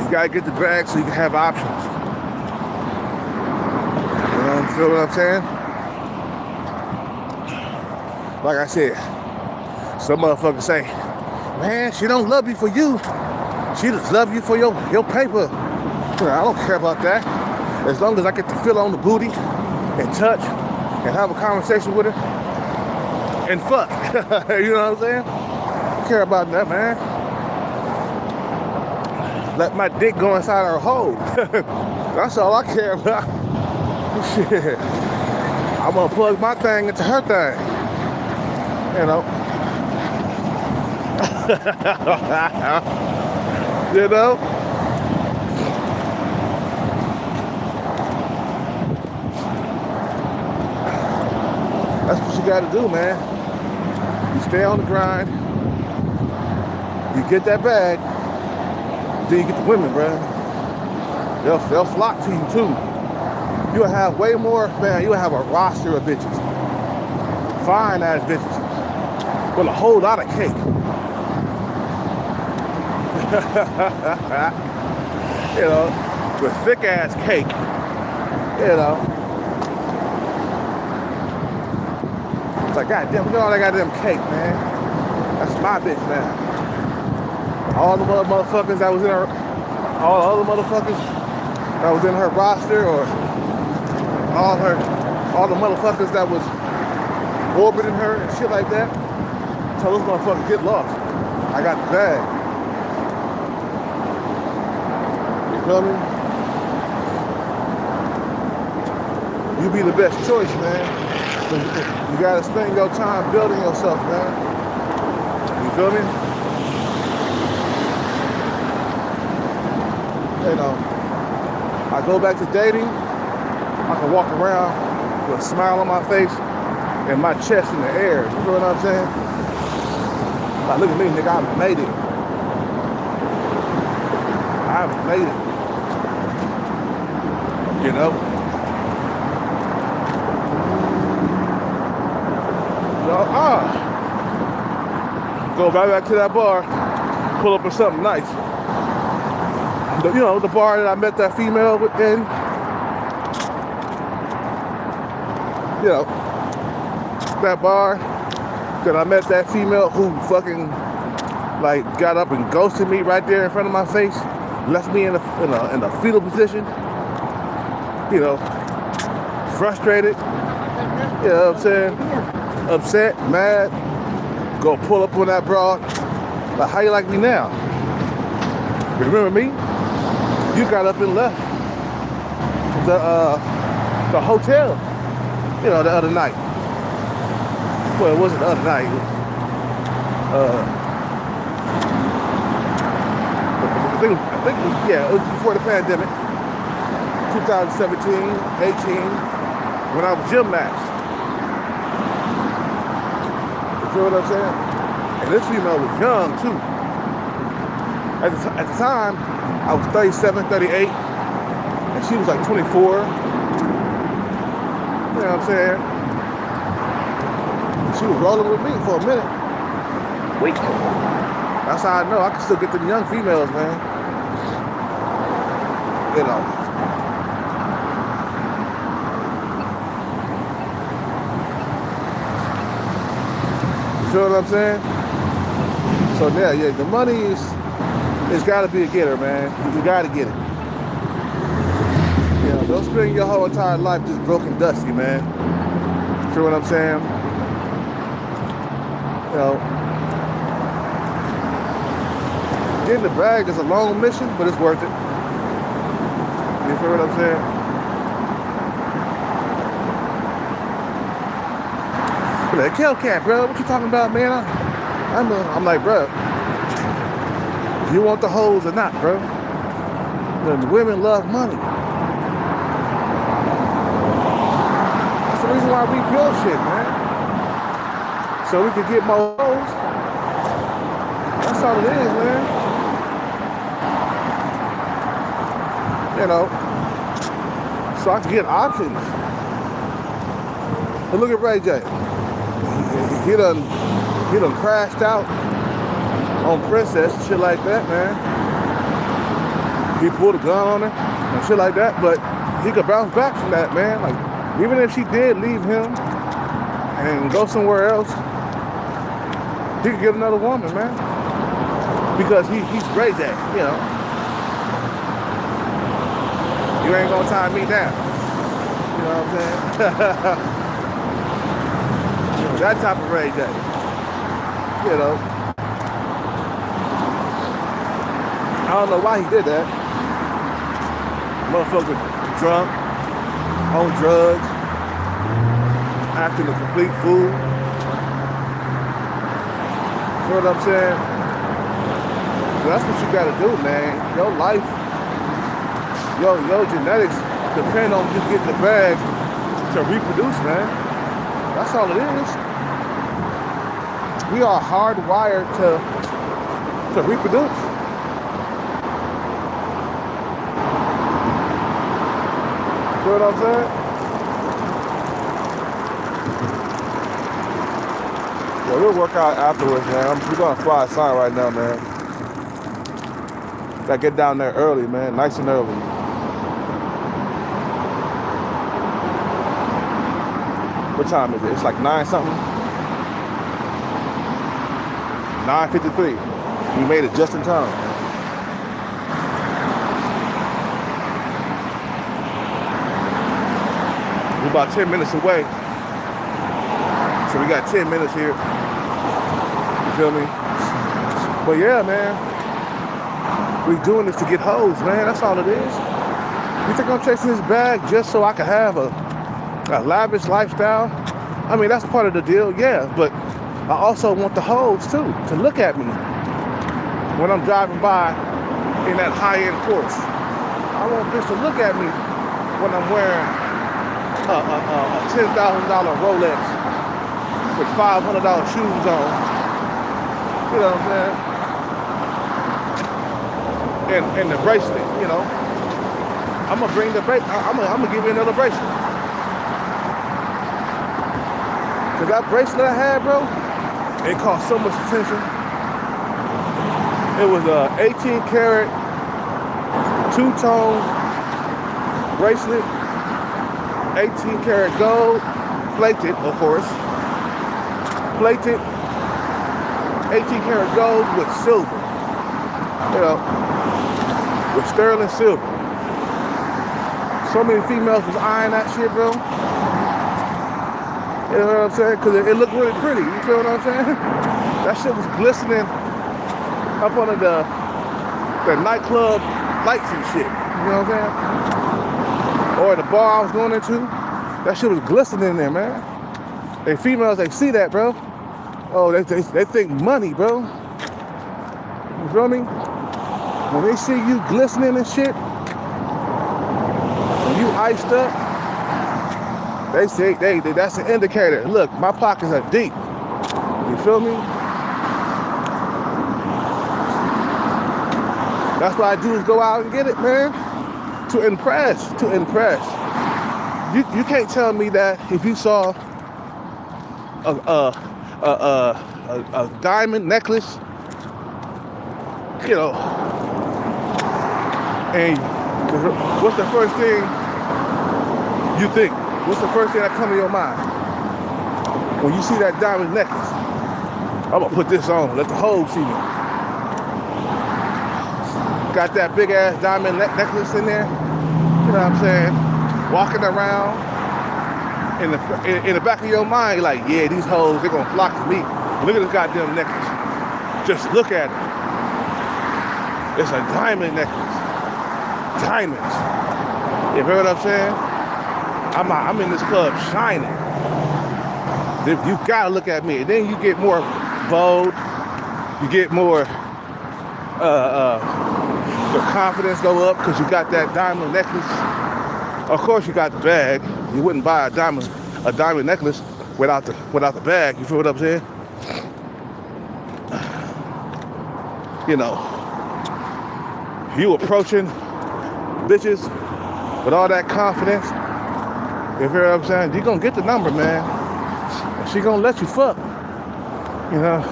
You gotta get the bag so you can have options. You feel what I'm saying? Like I said, some motherfuckers say, man, she don't love you for you. She just love you for your paper. I don't care about that. As long as I get to feel on the booty and touch and have a conversation with her and fuck. You know what I'm saying? I don't care about that, man. Let my dick go inside her hole. That's all I care about. Shit. I'm gonna plug my thing into her thing. You know? You know? That's what you gotta do, man. You stay on the grind. You get that bag. Then you get the women, bro. They'll flock to you, too. You'll have way more, man, you'll have a roster of bitches. Fine-ass bitches. With a whole lot of cake. You know, with thick-ass cake. You know. It's like, goddamn, look at all that goddamn cake, man. That's my bitch now. All the motherfuckers that was in her, all the other motherfuckers that was in her roster, or all the motherfuckers that was orbiting her and shit like that. Tell those motherfuckers get lost. I got the bag. You feel me? You be the best choice, man. You gotta spend your time building yourself, man. You feel me? You know, I go back to dating, I can walk around with a smile on my face and my chest in the air. You feel what I'm saying? Like, look at me, nigga, I made it. I made it. You know? Go right back to that bar, pull up with something nice. You know, the bar that I met that female in. You know, that bar that I met that female who fucking like got up and ghosted me right there in front of my face, left me in a fetal position. You know, frustrated. You know what I'm saying? Upset, mad. Go pull up on that broad. Like, how you like me now? Remember me? You got up and left the hotel, you know, the other night. Well, it wasn't the other night. I think it was, yeah, it was before the pandemic. 2017, 18, when I was gym max. You know what I'm saying? And this female was young too. At the time, I was 37, 38, and she was like 24. You know what I'm saying? She was rolling with me for a minute. Wait. That's how I know I can still get them young females, man. You know. You know what I'm saying? So yeah, the money it's gotta be a getter, man. You gotta get it. You know, don't spend your whole entire life just broke and dusty, man. You know what I'm saying? You know, getting the bag is a long mission, but it's worth it. You feel what I'm saying? Like, Hellcat, bro, what you talking about, man? I'm like, bro, you want the hoes or not, bro? The women love money. That's the reason why we build shit, man. So we can get more hoes. That's all it is, man. You know, so I can get options. But look at Ray J. He done crashed out on Princess and shit like that, man. He pulled a gun on her and shit like that, but he could bounce back from that, man. Like, even if she did leave him and go somewhere else, he could get another woman, man. Because he's Ray J, you know. You ain't gonna tie me down. You know what I'm saying? That type of Ray J, you know. I don't know why he did that. Motherfucker drunk, on drugs, acting a complete fool. You know what I'm saying? That's what you gotta do, man. Your life, your genetics depend on you getting the bag to reproduce, man. That's all it is. We are hardwired to reproduce. You know what I'm saying? Yeah, we'll work out afterwards, man. We're gonna fly a sign right now, man. Gotta get down there early, man. Nice and early. What time is it? It's like 9 something. 9:53. We made it just in time. We're about 10 minutes away. So we got 10 minutes here. You feel me? But yeah, man. We doing this to get hoes, man. That's all it is. You think I'm chasing this bag just so I can have a lavish lifestyle? I mean, that's part of the deal, yeah, but I also want the hoes too to look at me when I'm driving by in that high-end Porsche. I want bitch to look at me when I'm wearing a $10,000 Rolex with $500 shoes on. You know what I'm saying? And the bracelet, you know. I'm gonna bring the bracelet. I'm gonna give you another bracelet. Cause that bracelet I had, bro, it caught so much attention. It was a 18 karat two-tone bracelet, 18 karat gold, plated, of course. Plated, 18 karat gold with silver. You know, with sterling silver. So many females was eyeing that shit, bro. You know what I'm saying? Because it looked really pretty. You feel what I'm saying? That shit was glistening up under the nightclub lights and shit. You know what I'm saying? Or the bar I was going into, that shit was glistening in there, man. They females, they see that, bro. Oh, they think money, bro. You feel me? When they see you glistening and shit, when you iced up, they say that's an indicator. Look, my pockets are deep. You feel me? That's what I do, is go out and get it, man. To impress. You can't tell me that if you saw a diamond necklace, you know, and what's the first thing you think? What's the first thing that comes to your mind when you see that diamond necklace? I'm gonna put this on, let the hoes see me. Got that big ass diamond necklace in there, you know what I'm saying? Walking around in the back of your mind, you're like, yeah, these hoes, they're gonna flock to me. Look at this goddamn necklace. Just look at it. It's a diamond necklace. Diamonds. You hear what I'm saying? I'm in this club shining. You gotta look at me. And then you get more bold. You get more, your confidence go up because you got that diamond necklace. Of course you got the bag. You wouldn't buy a diamond necklace without the bag. You feel what I'm saying? You know, you approaching bitches with all that confidence. You hear what I'm saying? You're gonna get the number, man. And she gonna let you fuck. You know?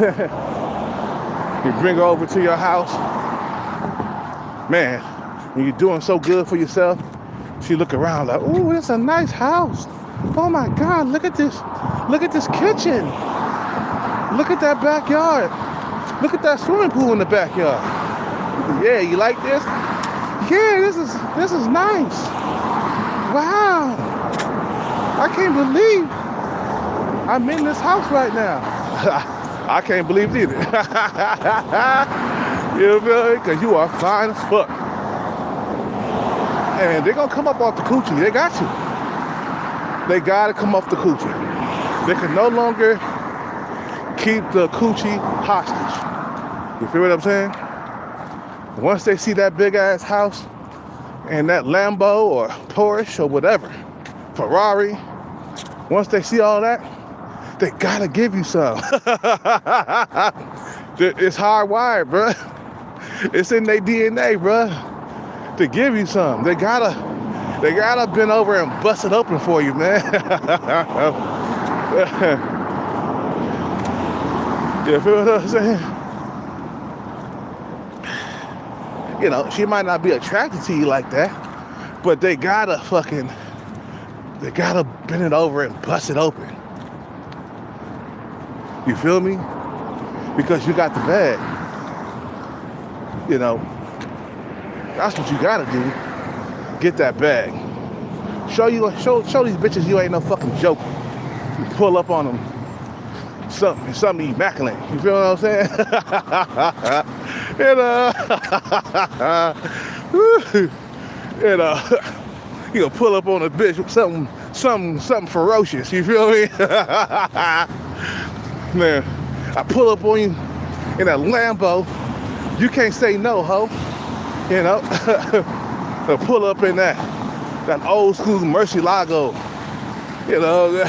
You bring her over to your house. Man, when you're doing so good for yourself, she look around like, ooh, it's a nice house. Oh my God, look at this. Look at this kitchen. Look at that backyard. Look at that swimming pool in the backyard. Yeah, you like this? Yeah, this is nice. Wow. I can't believe I'm in this house right now. I can't believe it either. You feel me? Because you are fine as fuck. And they're going to come up off the coochie. They got you. They got to come off the coochie. They can no longer keep the coochie hostage. You feel what I'm saying? Once they see that big ass house and that Lambo or Porsche or whatever, Ferrari, once they see all that, they gotta give you some. It's hardwired, bro. It's in their DNA, bro, to give you some. They gotta bend over and bust it open for you, man. You feel what I'm saying? You know, she might not be attracted to you like that, but they gotta bend it over and bust it open. You feel me? Because you got the bag. You know, that's what you gotta do. Get that bag. Show these bitches you ain't no fucking joke. You pull up on them. Something immaculate. You feel what I'm saying? You gonna pull up on a bitch with something ferocious. You feel me? Man, I pull up on you in a Lambo. You can't say no, ho. You know? I pull up in that old school Murcielago. You know?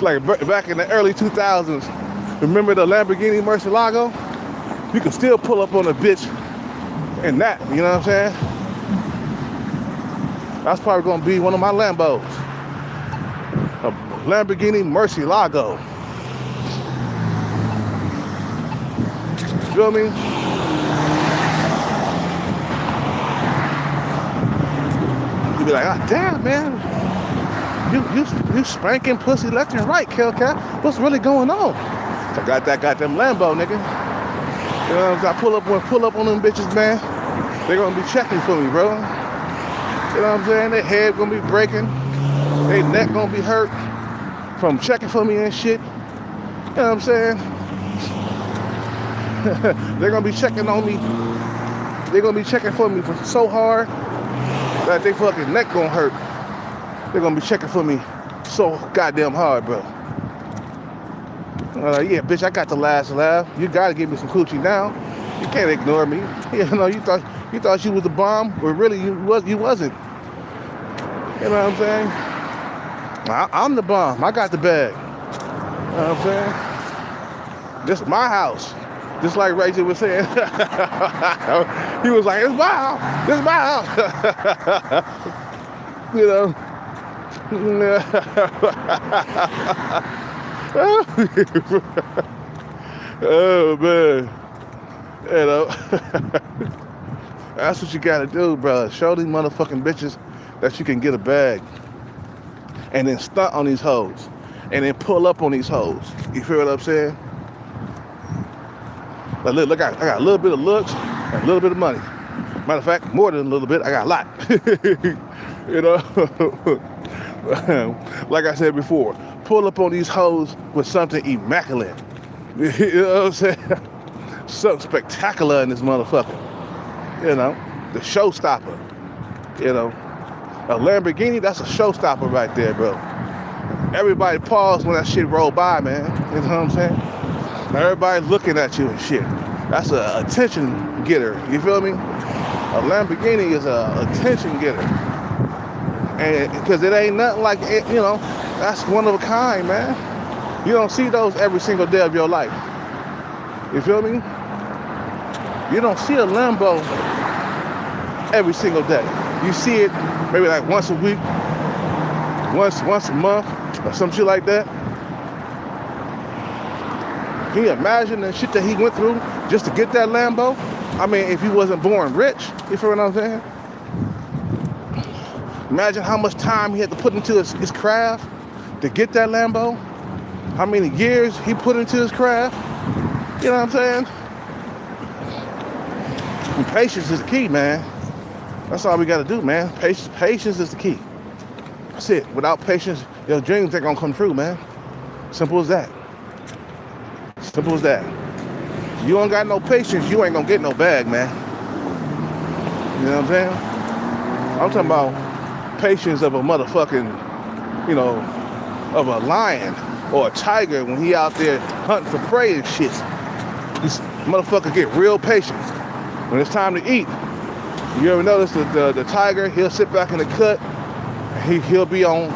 Like back in the early 2000s, remember the Lamborghini Murcielago? You can still pull up on a bitch in that, you know what I'm saying? That's probably gonna be one of my Lambos. A Lamborghini Murcielago. You feel me? You be like, ah, damn, man. You spanking pussy left and right, Hellcat. What's really going on? I got that goddamn Lambo, nigga. You know what I'm saying? I pull up on them bitches, man. They're gonna be checking for me, bro. You know what I'm saying? Their head gonna be breaking. Their neck gonna be hurt from checking for me and shit. You know what I'm saying? They're gonna be checking on me. They're gonna be checking for me for so hard that they fucking neck gonna hurt. They're gonna be checking for me so goddamn hard, bro. Yeah, bitch, I got the last laugh. You gotta give me some coochie now. You can't ignore me. You know, you thought you was the bomb, but really you wasn't. You know what I'm saying? I'm the bomb. I got the bag. You know what I'm saying? This is my house. Just like Rachel was saying. He was like, it's my house. This is my house. You know. Oh man. You know. That's what you gotta do, bro. Show these motherfucking bitches that you can get a bag. And then stunt on these hoes. And then pull up on these hoes. You feel what I'm saying? Like, look, I got a little bit of looks and a little bit of money. Matter of fact, more than a little bit, I got a lot. You know? Like I said before, pull up on these hoes with something immaculate. You know what I'm saying? Something spectacular in this motherfucker. You know? The showstopper. You know? A Lamborghini, that's a showstopper right there, bro. Everybody pause when that shit roll by, man. You know what I'm saying? Everybody looking at you and shit. That's a attention getter. You feel me? A Lamborghini is a attention getter. And because it ain't nothing like it, you know, that's one of a kind, man. You don't see those every single day of your life. You feel me? You don't see a Lambo every single day. You see it maybe like once a week, once a month, or some shit like that. Can you imagine the shit that he went through just to get that Lambo? I mean, if he wasn't born rich, you feel what I'm saying? Imagine how much time he had to put into his craft to get that Lambo. How many years he put into his craft. You know what I'm saying? And patience is the key, man. That's all we gotta do, man. Patience is the key. That's it. Without patience, your dreams ain't gonna come true, man. Simple as that. Simple as that. You don't got no patience, you ain't gonna get no bag, man. You know what I'm saying? I'm talking about patience of a motherfucking, you know, of a lion or a tiger when he out there hunting for prey and shit. This motherfucker get real patient. When it's time to eat, you ever notice that the tiger, he'll sit back in the cut, he'll be on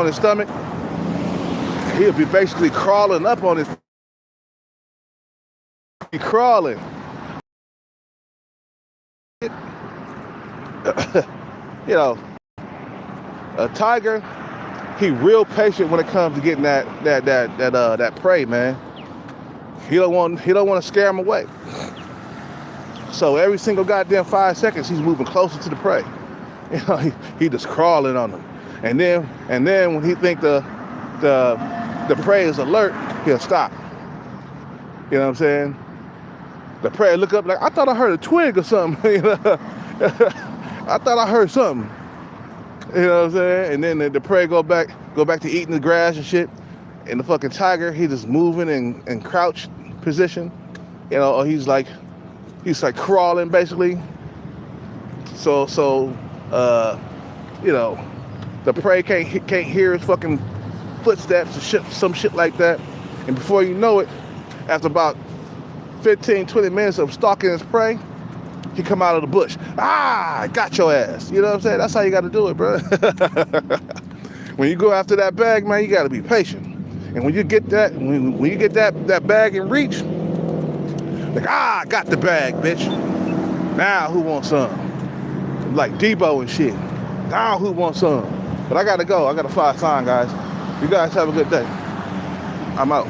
his stomach, he'll be basically crawling up on his crawling. You know, a tiger, he real patient when it comes to getting that prey, man. He don't want to scare him away. So every single goddamn 5 seconds, he's moving closer to the prey. You know, he just crawling on them. And then when he think the prey is alert, he'll stop. You know what I'm saying? The prey look up like, I thought I heard a twig or something. You know? I thought I heard something. You know what I'm saying? And then the prey go back to eating the grass and shit. And the fucking tiger, he just moving in crouch position. You know, or he's like crawling basically. So you know, the prey can't hear his fucking footsteps or shit, some shit like that. And before you know it, after about 15, 20 minutes of stalking his prey, he come out of the bush. I got your ass. You know what I'm saying? That's how you got to do it, bro. When you go after that bag, man, you got to be patient. And when you get that, when you get that bag in reach, like, I got the bag, bitch. Now who wants some? Like Debo and shit. Now who wants some? But I gotta go. I gotta fly sign, guys. You guys have a good day. I'm out.